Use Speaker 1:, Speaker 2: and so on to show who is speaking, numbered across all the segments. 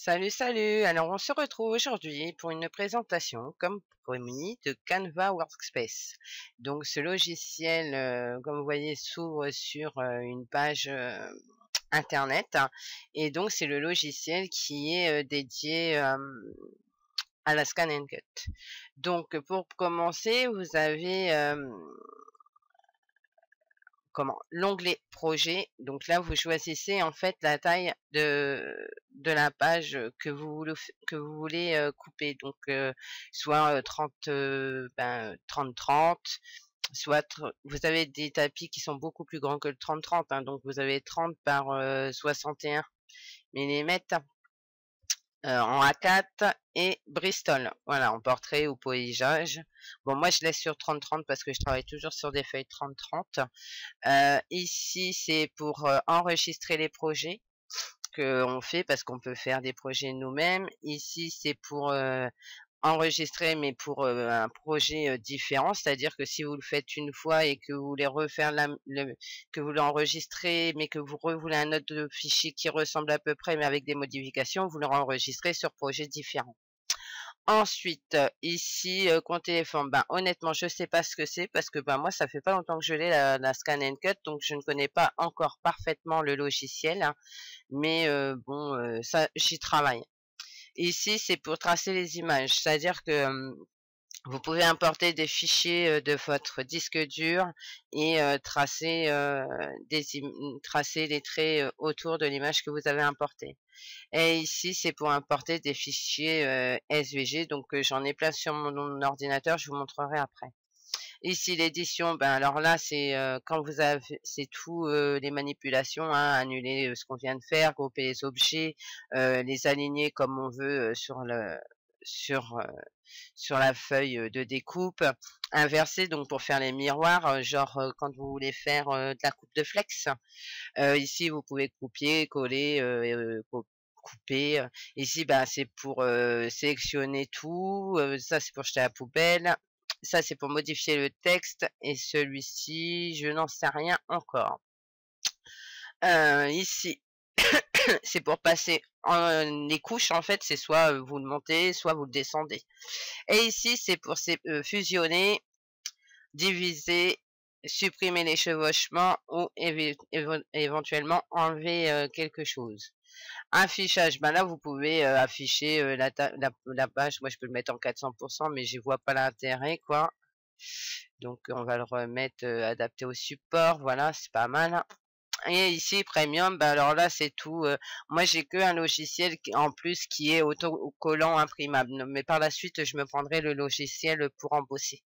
Speaker 1: Salut, salut! Alors, on se retrouve aujourd'hui pour une présentation, comme promis, de Canva Workspace. Donc, ce logiciel, comme vous voyez, s'ouvre sur une page internet, hein. Et donc, c'est le logiciel qui est dédié à la Scan and Cut. Donc, pour commencer, vous avez l'onglet projet. Donc là, vous choisissez en fait la taille de la page que vous voulez couper. Donc soit 30 30-30, soit vous avez des tapis qui sont beaucoup plus grands que le 30-30, hein. Donc vous avez 30 par 61 millimètres en A4 et Bristol, voilà, en portrait ou paysage. Bon, moi je laisse sur 30-30 parce que je travaille toujours sur des feuilles 30-30. Ici, c'est pour enregistrer les projets qu'on fait parce qu'on peut faire des projets nous-mêmes. Ici, c'est pour enregistrer, mais pour un projet différent, c'est-à-dire que si vous le faites une fois et que vous voulez refaire que vous l'enregistrez, mais que vous voulez un autre fichier qui ressemble à peu près, mais avec des modifications, vous l'enregistrez sur projet différent. Ensuite, ici, compte téléphone, ben, honnêtement, je sais pas ce que c'est parce que, ben, moi, ça fait pas longtemps que je l'ai la Scan and Cut, donc je ne connais pas encore parfaitement le logiciel, hein, mais bon, ça j'y travaille. Ici, c'est pour tracer les images, c'est-à-dire que, vous pouvez importer des fichiers, de votre disque dur et tracer les traits, autour de l'image que vous avez importée. Et ici, c'est pour importer des fichiers SVG, donc j'en ai plein sur mon ordinateur, je vous montrerai après. Ici, l'édition, ben alors là, c'est quand vous avez, c'est tout les manipulations, hein, annuler ce qu'on vient de faire, grouper les objets, les aligner comme on veut sur euh, sur la feuille de découpe, inverser donc pour faire les miroirs, genre quand vous voulez faire de la coupe de flex. Ici, vous pouvez copier, coller, couper. Ici, bah, c'est pour sélectionner tout. Ça, c'est pour jeter à la poubelle. Ça, c'est pour modifier le texte. Et celui-ci, je n'en sais rien encore. Ici, c'est pour passer les couches. En fait, c'est soit vous le montez, soit vous le descendez. Et ici, c'est pour fusionner, diviser, supprimer les chevauchements ou éventuellement enlever quelque chose. Affichage, ben là vous pouvez afficher la page. Moi je peux le mettre en 400%, mais j'y vois pas l'intérêt quoi. Donc on va le remettre adapté au support. Voilà, c'est pas mal. Et ici Premium, ben alors là c'est tout. Moi j'ai que un logiciel en plus qui est autocollant imprimable. Mais par la suite je me prendrai le logiciel pour embosser.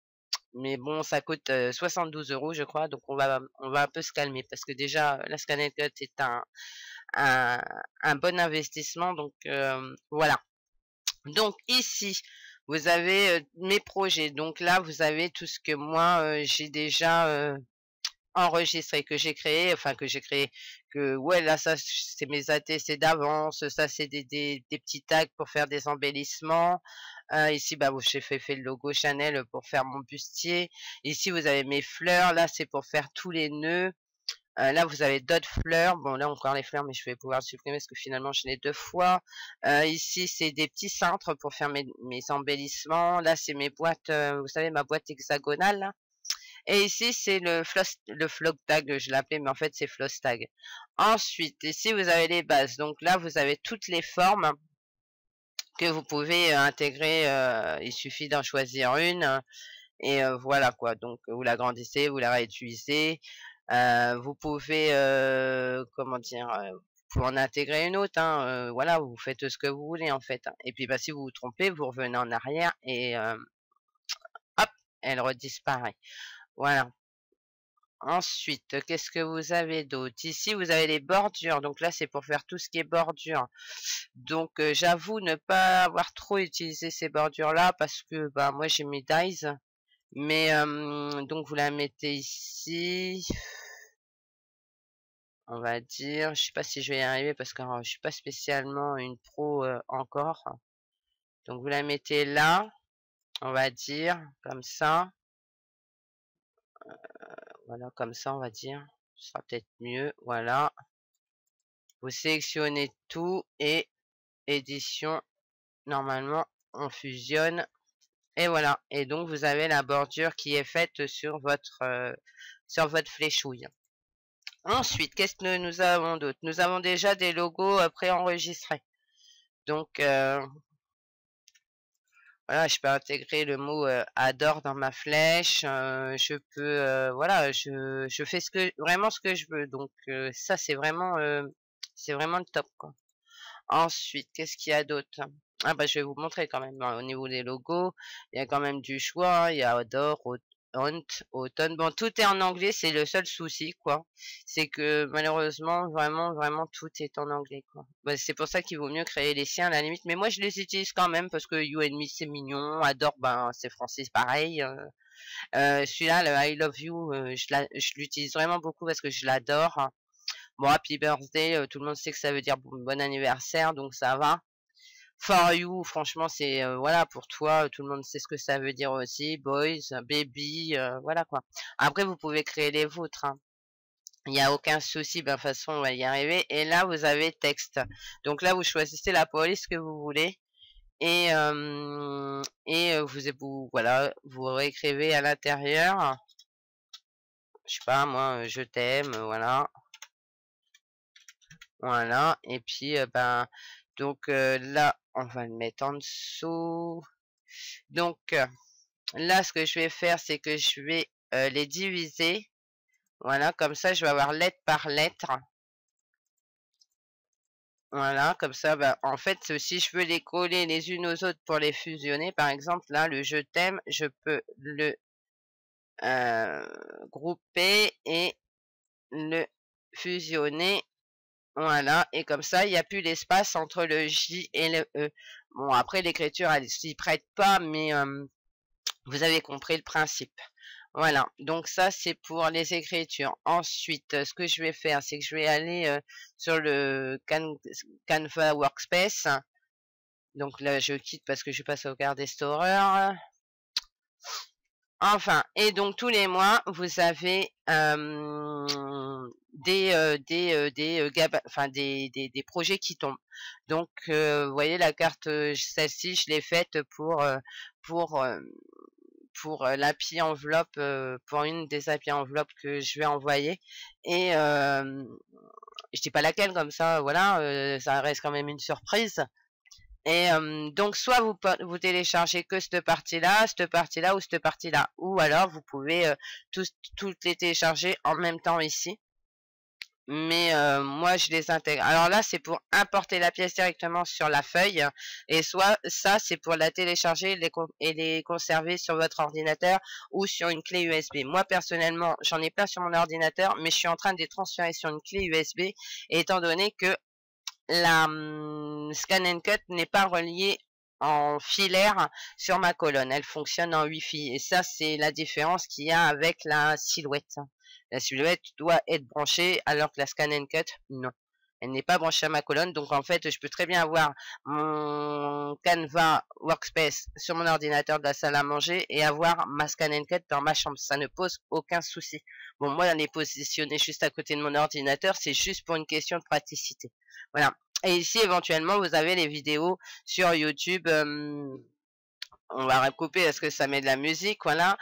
Speaker 1: Mais bon, ça coûte 72 € je crois, donc on va un peu se calmer parce que déjà la Scan& Cut est un, un bon investissement, donc voilà. Donc ici, vous avez mes projets. Donc là, vous avez tout ce que moi j'ai déjà enregistré, que j'ai créé, enfin que j'ai créé, que ouais là ça c'est mes ATC d'avance, ça c'est des petits tags pour faire des embellissements. Ici, bah, j'ai fait le logo Chanel pour faire mon bustier. Ici, vous avez mes fleurs. Là, c'est pour faire tous les nœuds. Là, vous avez d'autres fleurs. Bon, là, encore les fleurs, mais je vais pouvoir le supprimer parce que finalement, je l'ai deux fois. Ici, c'est des petits cintres pour faire mes embellissements. Là, c'est mes boîtes, vous savez, ma boîte hexagonale, là. Et ici, c'est le flock tag, je l'appelais, mais en fait, c'est floss tag. Ensuite, ici, vous avez les bases. Donc là, vous avez toutes les formes que vous pouvez intégrer. Il suffit d'en choisir une. Et voilà quoi, donc vous l'agrandissez, vous la réutilisez. Vous pouvez, comment dire, vous pouvez en intégrer une autre, hein, voilà, vous faites ce que vous voulez en fait, hein. Et puis bah, si vous vous trompez, vous revenez en arrière et hop, elle redisparaît. Voilà. Ensuite, qu'est-ce que vous avez d'autre? Ici, vous avez les bordures. Donc là, c'est pour faire tout ce qui est bordure. Donc, j'avoue ne pas avoir trop utilisé ces bordures-là parce que bah, moi, j'ai mes dies. Mais donc vous la mettez ici, on va dire. Je sais pas si je vais y arriver parce que je suis pas spécialement une pro encore. Donc vous la mettez là, on va dire, comme ça. Voilà, comme ça, on va dire. Ce sera peut-être mieux. Voilà. Vous sélectionnez tout et édition, normalement, on fusionne. Et voilà. Et donc, vous avez la bordure qui est faite sur votre fléchouille. Ensuite, qu'est-ce que nous avons d'autre? Nous avons déjà des logos préenregistrés. Donc, voilà, je peux intégrer le mot adore dans ma flèche. Je peux, voilà, je fais vraiment ce que je veux. Donc, ça, c'est vraiment le top, quoi. Ensuite, qu'est-ce qu'il y a d'autre? Ah bah je vais vous montrer quand même, hein, au niveau des logos, il y a quand même du choix, hein. Il y a Adore, Hunt, Automne. Bon, tout est en anglais, c'est le seul souci, quoi. C'est que malheureusement, vraiment, vraiment, tout est en anglais, quoi. Bah, c'est pour ça qu'il vaut mieux créer les siens à la limite. Mais moi, je les utilise quand même parce que You and Me, c'est mignon. Adore, ben, c'est français, c'est pareil. Celui-là, le I Love You, je l'utilise vraiment beaucoup parce que je l'adore. Bon, Happy Birthday, tout le monde sait que ça veut dire bon anniversaire, donc ça va. For You, franchement, c'est voilà, pour toi, tout le monde sait ce que ça veut dire aussi. Boys, Baby, voilà quoi. Après, vous pouvez créer les vôtres, hein. Il n'y a aucun souci, ben, de toute façon, on va y arriver. Et là, vous avez texte. Donc là, vous choisissez la police que vous voulez. Et, voilà, vous réécrivez à l'intérieur. Je sais pas, moi, je t'aime, voilà. Voilà, et puis ben donc là on va le mettre en dessous. Donc là ce que je vais faire c'est que je vais les diviser. Voilà, comme ça je vais avoir lettre par lettre. Voilà, comme ça ben, en fait si je veux les coller les unes aux autres pour les fusionner, par exemple là le je t'aime, je peux le grouper et le fusionner. Voilà, et comme ça, il n'y a plus l'espace entre le J et le E. Bon, après, l'écriture, elle s'y prête pas, mais vous avez compris le principe. Voilà, donc ça, c'est pour les écritures. Ensuite, ce que je vais faire, c'est que je vais aller sur le Canva Workspace. Donc là, je quitte parce que je vais pas sauvegarder cette horreur. Enfin, et donc tous les mois, vous avez des projets qui tombent. Donc, vous voyez la carte, celle-ci, je l'ai faite pour l'appli enveloppe, pour une des applis enveloppes que je vais envoyer. Et je dis pas laquelle, comme ça, voilà, ça reste quand même une surprise. Et donc, soit vous téléchargez que cette partie-là ou cette partie-là. Ou alors, vous pouvez toutes les télécharger en même temps ici. Mais moi, je les intègre. Alors là, c'est pour importer la pièce directement sur la feuille. Et soit ça, c'est pour la télécharger et les conserver sur votre ordinateur ou sur une clé USB. Moi, personnellement, j'en ai pas sur mon ordinateur, mais je suis en train de les transférer sur une clé USB, étant donné que la Scan and Cut n'est pas reliée en filaire sur ma colonne. Elle fonctionne en Wi-Fi. Et ça, c'est la différence qu'il y a avec la silhouette. La silhouette doit être branchée alors que la Scan and Cut, non. Elle n'est pas branchée à ma colonne. Donc, en fait, je peux très bien avoir mon Canva Workspace sur mon ordinateur de la salle à manger et avoir ma Scan and Cut dans ma chambre. Ça ne pose aucun souci. Bon, moi, elle est positionnée juste à côté de mon ordinateur. C'est juste pour une question de praticité. Voilà. Et ici, éventuellement, vous avez les vidéos sur YouTube. On va recouper parce que ça met de la musique, voilà,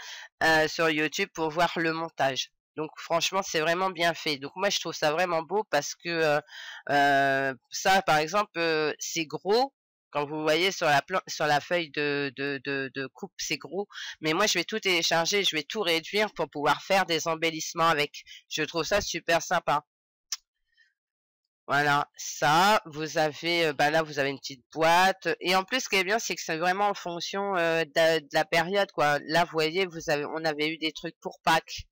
Speaker 1: sur YouTube pour voir le montage. Donc franchement, c'est vraiment bien fait. Donc moi, je trouve ça vraiment beau parce que ça, par exemple, c'est gros. Quand vous voyez sur la feuille de coupe, c'est gros. Mais moi, je vais tout télécharger, je vais tout réduire pour pouvoir faire des embellissements avec. Je trouve ça super sympa. Voilà, ça, vous avez, bah là, vous avez une petite boîte. Et en plus, ce qui est bien, c'est que c'est vraiment en fonction de la période, quoi. Là, vous voyez, on avait eu des trucs pour Pâques.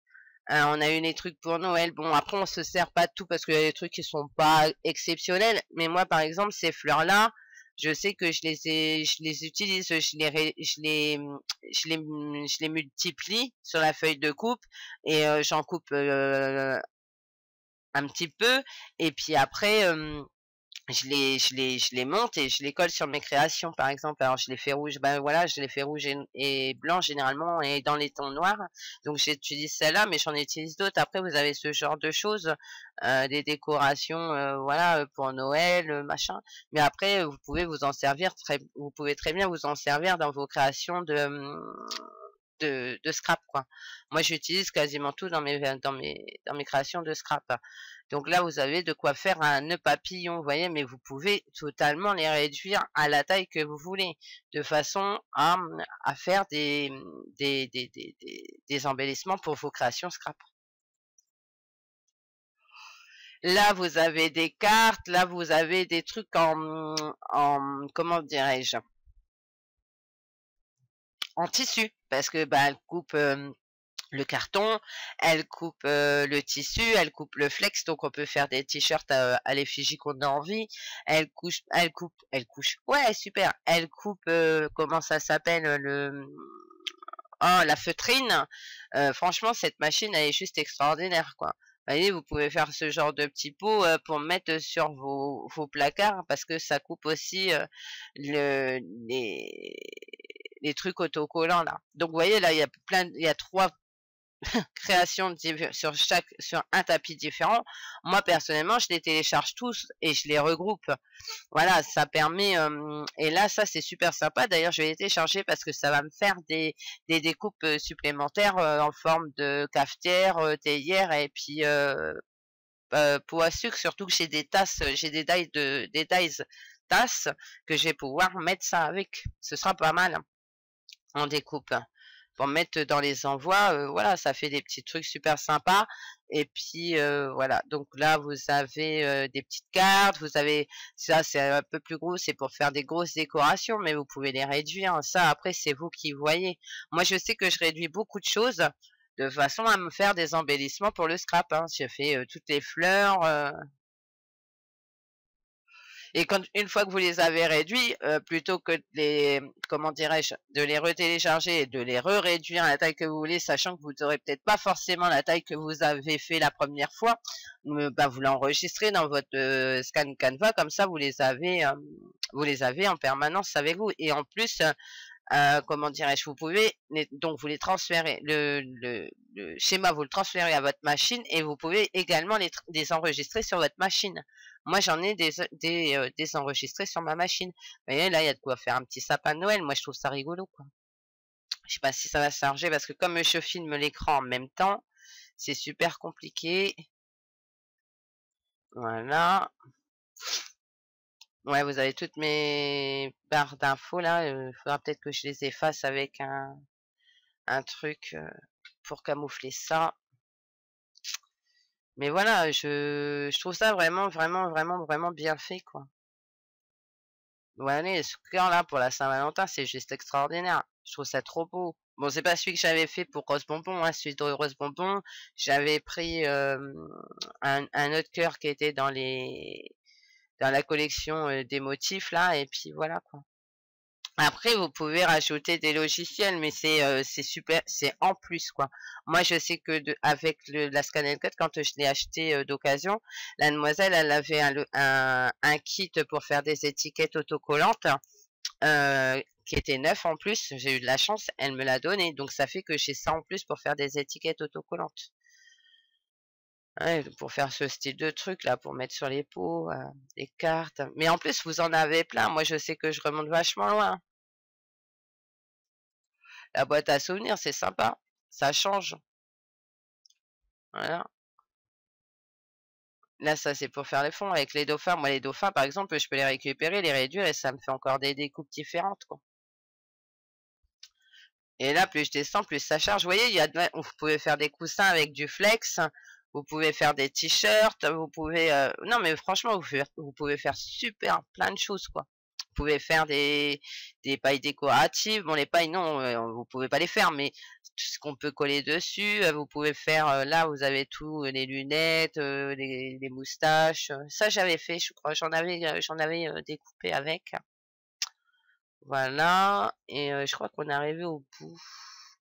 Speaker 1: On a eu des trucs pour Noël. Bon, après, on se sert pas de tout parce qu'il y a des trucs qui sont pas exceptionnels. Mais moi, par exemple, ces fleurs-là, je sais que je les utilise, je les multiplie sur la feuille de coupe et j'en coupe un petit peu. Et puis après, je les monte et je les colle sur mes créations, par exemple. Alors, je les fais rouges, ben voilà, je les fais rouges et blancs généralement et dans les tons noirs. Donc, j'utilise celle-là, mais j'en utilise d'autres. Après, vous avez ce genre de choses, des décorations, voilà, pour Noël, machin. Mais après, vous pouvez très bien vous en servir dans vos créations de scrap, quoi. Moi, j'utilise quasiment tout dans mes créations de scrap. Donc là, vous avez de quoi faire un nœud papillon, vous voyez, mais vous pouvez totalement les réduire à la taille que vous voulez, de façon à faire des embellissements pour vos créations scrap. Là, vous avez des cartes, là, vous avez des trucs comment dirais-je, en tissu, parce que bah, elle coupe le carton, elle coupe le tissu, elle coupe le flex, donc on peut faire des t-shirts à l'effigie qu'on a envie. Elle couche. Ouais, super. Elle coupe, comment ça s'appelle la feutrine. Franchement, cette machine, elle est juste extraordinaire, quoi. Vous voyez, vous pouvez faire ce genre de petits pots pour mettre sur vos placards parce que ça coupe aussi le, les, les trucs autocollants là. Donc vous voyez là, il y a trois création sur un tapis différent. Moi personnellement, je les télécharge tous et je les regroupe. Voilà, ça permet et là ça c'est super sympa. D'ailleurs, je vais les télécharger parce que ça va me faire des découpes supplémentaires en forme de cafetière, théière et puis pot à sucre. Surtout que j'ai des tasses, j'ai des dies tasses que je vais pouvoir mettre ça avec. Ce sera pas mal en découpe pour mettre dans les envois. Voilà, ça fait des petits trucs super sympas. Et puis voilà, donc là vous avez des petites cartes, vous avez ça c'est un peu plus gros, c'est pour faire des grosses décorations, mais vous pouvez les réduire. Ça après c'est vous qui voyez. Moi je sais que je réduis beaucoup de choses de façon à me faire des embellissements pour le scrap. Hein. J'ai fait toutes les fleurs. Et une fois que vous les avez réduits, plutôt que comment dirais-je, de les retélécharger et de les réduire à la taille que vous voulez, sachant que vous n'aurez peut-être pas forcément la taille que vous avez fait la première fois, bah, vous l'enregistrez dans votre scan Canva, comme ça vous les avez en permanence avec vous. Et en plus, comment dirais-je, vous pouvez donc vous les transférer, le schéma vous le transférez à votre machine et vous pouvez également les enregistrer sur votre machine. Moi j'en ai des enregistrés sur ma machine. Vous voyez là il y a de quoi faire un petit sapin de Noël. Moi je trouve ça rigolo, quoi. Je sais pas si ça va se charger parce que comme je filme l'écran en même temps, c'est super compliqué. Voilà. Ouais, vous avez toutes mes barres d'infos là. Il faudra peut-être que je les efface avec un truc pour camoufler ça. Mais voilà, je trouve ça vraiment, vraiment, vraiment, vraiment bien fait, quoi. Ouais, ce cœur-là pour la Saint-Valentin, c'est juste extraordinaire. Je trouve ça trop beau. Bon, c'est pas celui que j'avais fait pour Rose Bonbon, hein, celui de Rose Bonbon. J'avais pris un autre cœur qui était dans la collection des motifs là, et puis voilà, quoi. Après, vous pouvez rajouter des logiciels, mais c'est super, c'est en plus, quoi. Moi, je sais que avec la Scan Cut, quand je l'ai acheté d'occasion, la demoiselle, elle avait un kit pour faire des étiquettes autocollantes qui était neuf en plus. J'ai eu de la chance, elle me l'a donné, donc ça fait que j'ai ça en plus pour faire des étiquettes autocollantes. Ouais, pour faire ce style de truc là, pour mettre sur les pots, les cartes. Mais en plus, vous en avez plein. Moi, je sais que je remonte vachement loin. La boîte à souvenirs, c'est sympa. Ça change. Voilà. Là, ça, c'est pour faire les fonds. Avec les dauphins, moi, les dauphins, par exemple, je peux les récupérer, les réduire et ça me fait encore des découpes différentes, quoi. Et là, plus je descends, plus ça charge. Vous voyez, vous pouvez faire des coussins avec du flex. Vous pouvez faire des t-shirts. Vous pouvez... Non, mais franchement, vous pouvez faire super plein de choses, quoi. Vous pouvez faire des pailles décoratives. Bon, les pailles, non, vous pouvez pas les faire, mais tout ce qu'on peut coller dessus, vous pouvez faire, là, vous avez tout, les lunettes, les moustaches. Ça, j'avais fait, je crois, j'en avais découpé avec. Voilà, et je crois qu'on est arrivé au bout.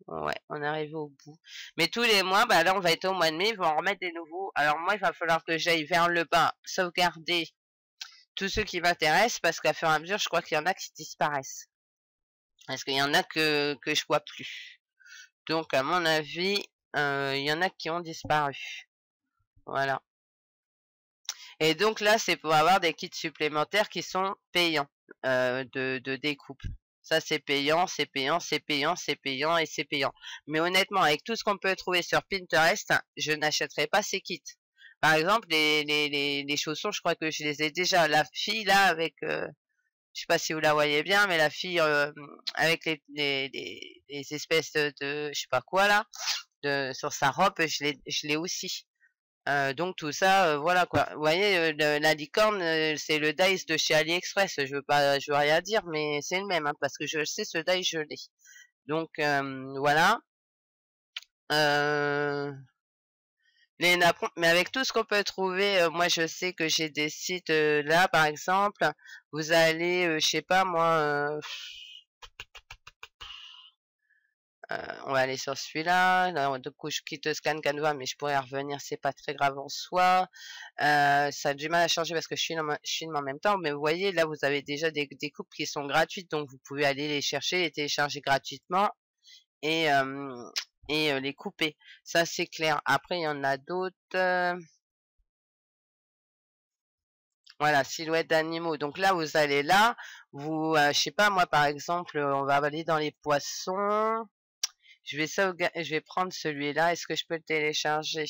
Speaker 1: Ouais, on est arrivé au bout. Mais tous les mois, bah là, on va être au mois de mai, ils vont en remettre des nouveaux. Alors moi, il va falloir que j'aille vers le bas, sauvegarder tous ceux qui m'intéressent, parce qu'à fur et à mesure, je crois qu'il y en a qui disparaissent. Parce qu'il y en a que je vois plus. Donc, à mon avis, il y en a qui ont disparu. Voilà. Et donc là, c'est pour avoir des kits supplémentaires qui sont payants de découpe. Ça, c'est payant, c'est payant, c'est payant, c'est payant et c'est payant. Mais honnêtement, avec tout ce qu'on peut trouver sur Pinterest, je n'achèterai pas ces kits. Par exemple, les chaussons, je crois que je les ai déjà. La fille là avec, je sais pas si vous la voyez bien, mais la fille avec les espèces je sais pas quoi là, sur sa robe, je l'ai aussi. Donc tout ça, voilà quoi. Vous voyez, la licorne, c'est le dice de chez AliExpress. Je veux rien dire, mais c'est le même, hein, parce que je sais ce dice, je l'ai. Donc voilà. Les napperons, mais avec tout ce qu'on peut trouver, moi je sais que j'ai des sites là, par exemple, vous allez, je sais pas moi. On va aller sur celui-là. Là, du coup, je quitte Scan Canva, mais je pourrais revenir, c'est pas très grave en soi. Ça a du mal à changer parce que je filme en même temps, mais vous voyez, là, vous avez déjà des coupes qui sont gratuites, donc vous pouvez aller les chercher, les télécharger gratuitement et, les couper. Ça, c'est clair. Après, il y en a d'autres. Voilà, silhouette d'animaux. Donc là, vous allez là, vous, je sais pas, moi, par exemple, on va aller dans les poissons. Je vais prendre celui-là. Est-ce que je peux le télécharger?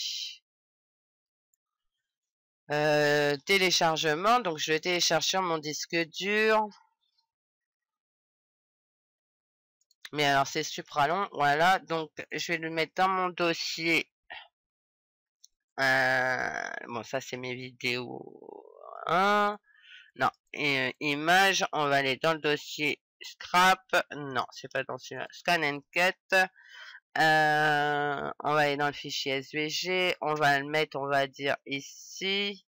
Speaker 1: Téléchargement. Donc, je le télécharge sur mon disque dur. Mais alors, c'est super long. Voilà. Donc, je vais le mettre dans mon dossier. Bon, ça, c'est mes vidéos. Hein? Non. Images. On va aller dans le dossier Scrap. Non, c'est pas dans celui-là. Scan and Cut. On va aller dans le fichier SVG, on va le mettre, on va dire ici.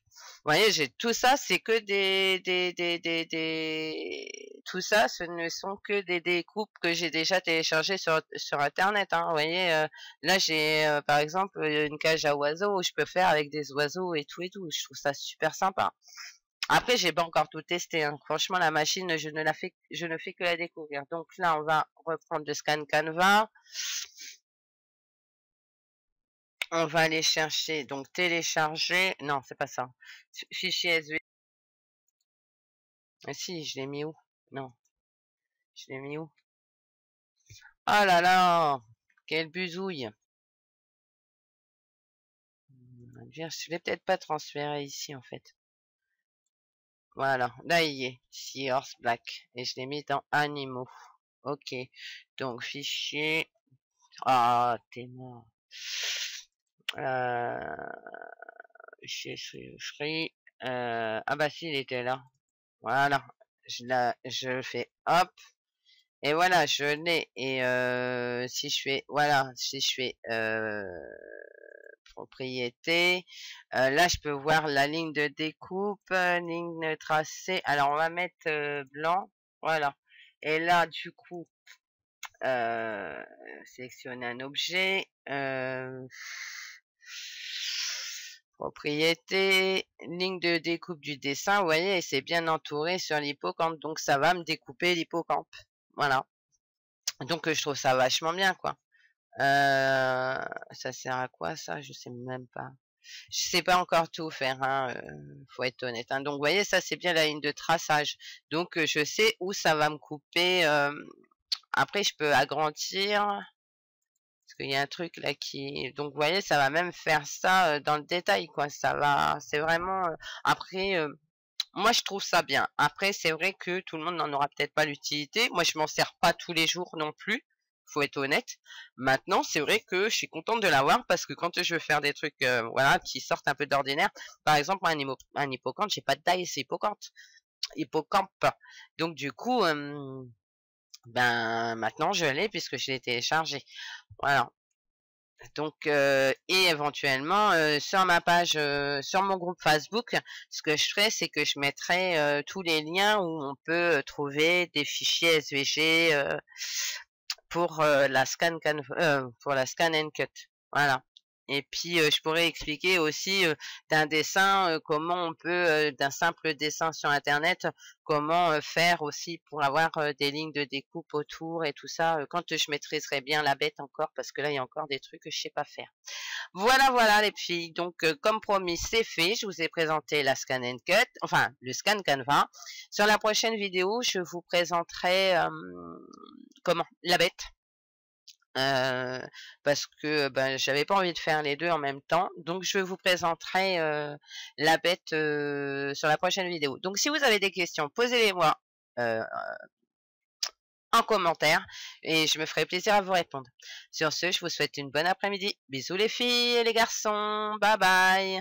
Speaker 1: Vous voyez, j'ai tout ça, c'est que tout ça, ce ne sont que des découpes que j'ai déjà téléchargées sur Internet. Hein. Vous voyez, là j'ai par exemple une cage à oiseaux où je peux faire avec des oiseaux et tout et tout. Je trouve ça super sympa. Après, j'ai pas encore tout testé. Hein. Franchement, la machine, je ne fais que la découvrir. Donc là, on va reprendre le Scan Canva. On va aller chercher, donc télécharger. Non, c'est pas ça. Fichier SV. Ah si, je l'ai mis où? Non, je l'ai mis où? Ah là là, quelle busouille. Je l'ai peut-être pas transféré ici en fait. Voilà, là il y est. Seahorse Black. Et je l'ai mis dans animaux. Ok. Donc fichier. Ah, t'es mort. Chez Free. Ah bah si, il était là. Voilà. Je fais hop. Et voilà, je l'ai. Et si je fais, voilà, si je fais propriété, là je peux voir la ligne de découpe, ligne tracée. Alors on va mettre blanc, voilà. Et là du coup, sélectionner un objet, propriété, ligne de découpe du dessin, vous voyez, c'est bien entouré sur l'hippocampe, donc ça va me découper l'hippocampe. Voilà. Donc je trouve ça vachement bien, quoi. Ça sert à quoi ça? Je sais même pas. Je sais pas encore tout faire, hein, faut être honnête. Hein. Donc vous voyez, ça c'est bien la ligne de traçage. Donc je sais où ça va me couper. Après je peux agrandir. Parce qu'il y a un truc là qui. Donc vous voyez, ça va même faire ça dans le détail, quoi. Ça va. C'est vraiment. Après. Moi, je trouve ça bien. Après, c'est vrai que tout le monde n'en aura peut-être pas l'utilité. Moi, je m'en sers pas tous les jours non plus. Faut être honnête. Maintenant, c'est vrai que je suis contente de l'avoir parce que quand je veux faire des trucs, voilà, qui sortent un peu d'ordinaire, par exemple, un hippocampe, j'ai pas de taille, c'est hippocampe. Donc, du coup, ben, maintenant, je l'ai puisque je l'ai téléchargé. Voilà. Donc, et éventuellement, sur ma page, sur mon groupe Facebook, ce que je ferai, c'est que je mettrai tous les liens où on peut trouver des fichiers SVG pour la scan and cut. Voilà. Et puis, je pourrais expliquer aussi, d'un dessin, comment on peut, d'un simple dessin sur internet, comment, faire aussi pour avoir, des lignes de découpe autour et tout ça, quand je maîtriserai bien la bête encore, parce que là, il y a encore des trucs que je sais pas faire. Voilà, voilà les filles, donc comme promis, c'est fait. Je vous ai présenté la Scan and Cut, enfin le Scan Canva. Sur la prochaine vidéo, je vous présenterai, comment? La bête. Parce que, ben, j'avais pas envie de faire les 2 en même temps, donc je vous présenterai, la bête, sur la prochaine vidéo. Donc si vous avez des questions, posez-les-moi, heu, en commentaire et je me ferai plaisir à vous répondre. Sur ce, je vous souhaite une bonne après-midi. Bisous les filles et les garçons, bye bye.